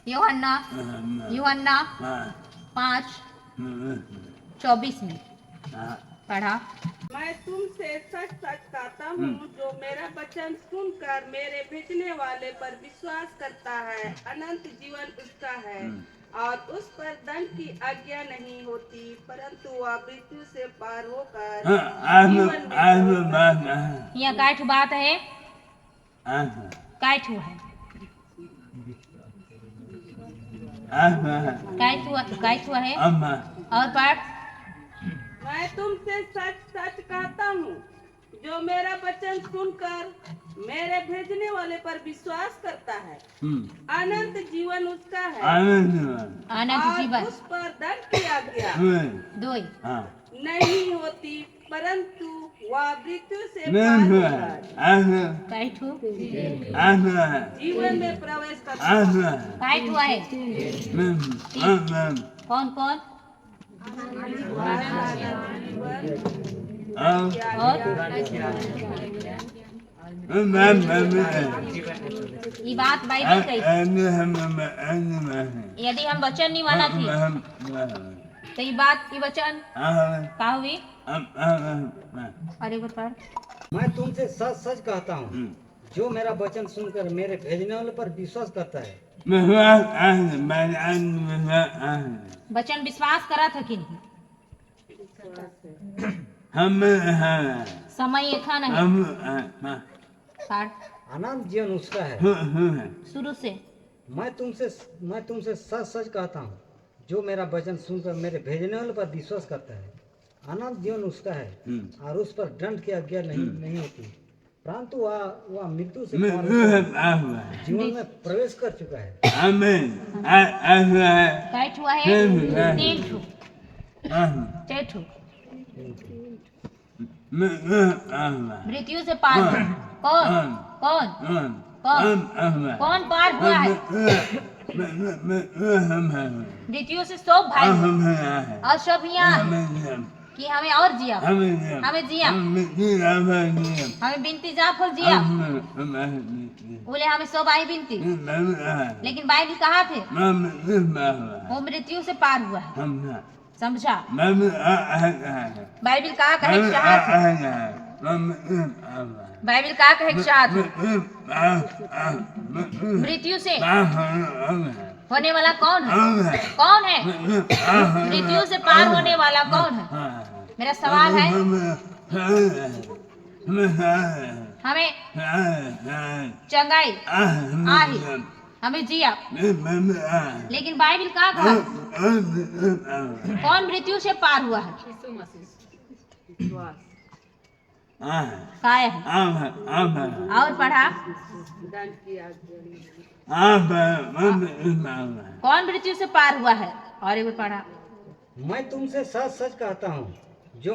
यूहन्ना 5:24 में पढ़ा। मैं तुमसे सच सच कहता हूँ, जो मेरा वचन सुनकर मेरे भेजने वाले पर विश्वास करता है, अनंत जीवन उसका है और उस पर दंड की आज्ञा नहीं होती, परंतु वह मृत्यु से पार होकर जीवन में प्रवेश करता है। यहाँ काय ठो बात है, काय ठो है, काय ठो है। और पढ़। मैं तुमसे सच सच कहता हूँ, जो मेरा वचन सुनकर मेरे भेजने वाले पर विश्वास करता है, अनंत जीवन उसका है अनंत और जीवन उस पर दंड की आज्ञा दो नहीं होती, परंतु वह मृत्यु से पार होकर काय ठो जीवन में प्रवेश करता है। काय ठो है। कौन कौन और ये बात बाइबल कही। यदि हम वचन नहीं माना थी तो ये बात ये वचन का हुई। अरे पढ़। मैं तुमसे सच सच कहता हूँ, जो मेरा वचन सुनकर मेरे भेजने वाले पर विश्वास करता है। वचन विश्वास करा था कि नहीं। समय एखा नहीं पढ़। अनंत जीवन उसका है। शुरू से मैं तुमसे सच सच कहता हूँ, जो मेरा वचन सुनकर मेरे भेजने वाले पर विश्वास करता है, अनंत जीवन उसका है और उस पर दंड की आज्ञा नहीं होती, परंतु वह मृत्यु से पार होकर जीवन में प्रवेश कर चुका है। काय ठो है। तीन ठो छह ठो मृत्यु से पार हुआ। कौन कौन कौन कौन पार हुआ है। मृत्यु से सब भाई और सब यहाँ कि हमें और जिया, हमें जिया, हमें बिनती जाफर जिया बोले, हमें सब आई बिनती। लेकिन बाइबल कहा थे वो मृत्यु से पार हुआ है। समझा। बाइबल कहा कहे बाइबल कहा कहे मृत्यु से होने वाला कौन है। कौन है मृत्यु से पार होने वाला कौन है। मेरा सवाल है। हमें चंगाई आही, हमें जिया, लेकिन बाइबल कहा कौन मृत्यु से पार हुआ है। काय है। और पढ़ा। कौन मृत्यु से पार हुआ है। और एक पढ़ा। मैं तुमसे सच सच कहता हूँ, जो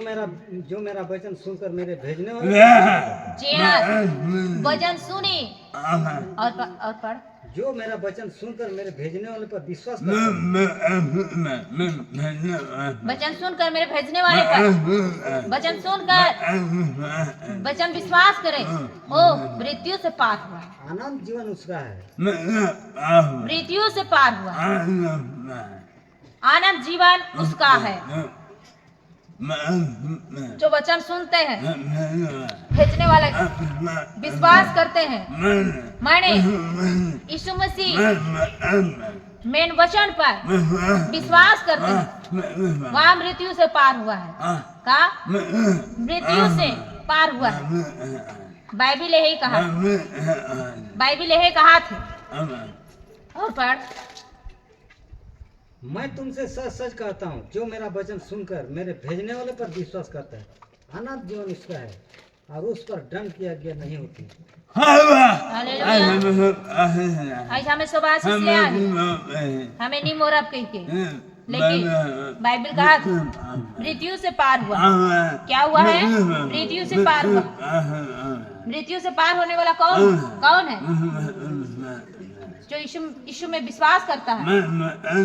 मेरा वचन सुनकर मेरे भेजने वाले वचन सुनी। और पढ़। जो मेरा वचन सुनकर मेरे भेजने वाले पर विश्वास करता है। वचन सुनकर मेरे भेजने वाले पर वचन सुनकर वचन विश्वास करे, ओ मृत्यु से पार हुआ। अनंत जीवन उसका है। मृत्यु से पार हुआ, अनंत जीवन उसका है। जो वचन सुनते हैं, भेजने वाले विश्वास करते हैं, माने यीशु मसीह मेन वचन पर विश्वास करते हैं, वहाँ मृत्यु से पार हुआ है। का मृत्यु से पार हुआ है। बाइबल यही कहा, बाइबल यही कहा थे। और पढ़। मैं तुमसे सच सच कहता हूँ, जो मेरा वचन सुनकर मेरे भेजने वाले पर विश्वास करता है, अनंत जीवन उसका है और उस पर दंड की आज्ञा नहीं होती। ऐसा हमें सब आशीष ले आए, हमें नहीं मोरब कह के, लेकिन बाइबल कहा था मृत्यु से पार हुआ। क्या हुआ है। मृत्यु से पार हुआ। मृत्यु से पार होने वाला कौन है। जो यीशु में विश्वास करता है,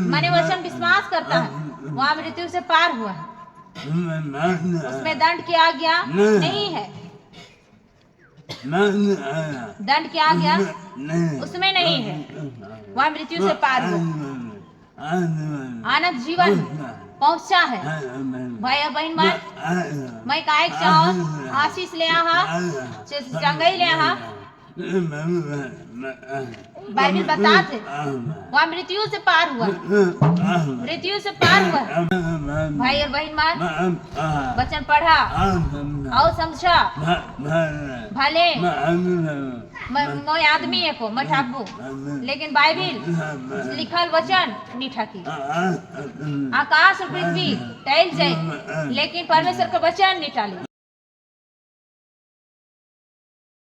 माने वचन विश्वास करता है, वहाँ मृत्यु से पार हुआ है। उसमें दंड की आज्ञा नहीं है। दंड क्या आ गया उसमें नहीं है, वह मृत्यु से पार हुआ, आनंद जीवन पहुंचा है। भाई और बहन मैं काय चाहो आशीष ले आहा चंगई ले आहा, बाइबल बताते वह मृत्यु से पार हुआ, मृत्यु से पार हुआ। भाई और बहन वचन पढ़ा और समझा भले मैं आदमी है को मैं ठाकू, लेकिन बाइबल लिखल वचन नहीं ठाकी। आकाश और पृथ्वी टहल जाए लेकिन परमेश्वर का वचन नहीं टाले।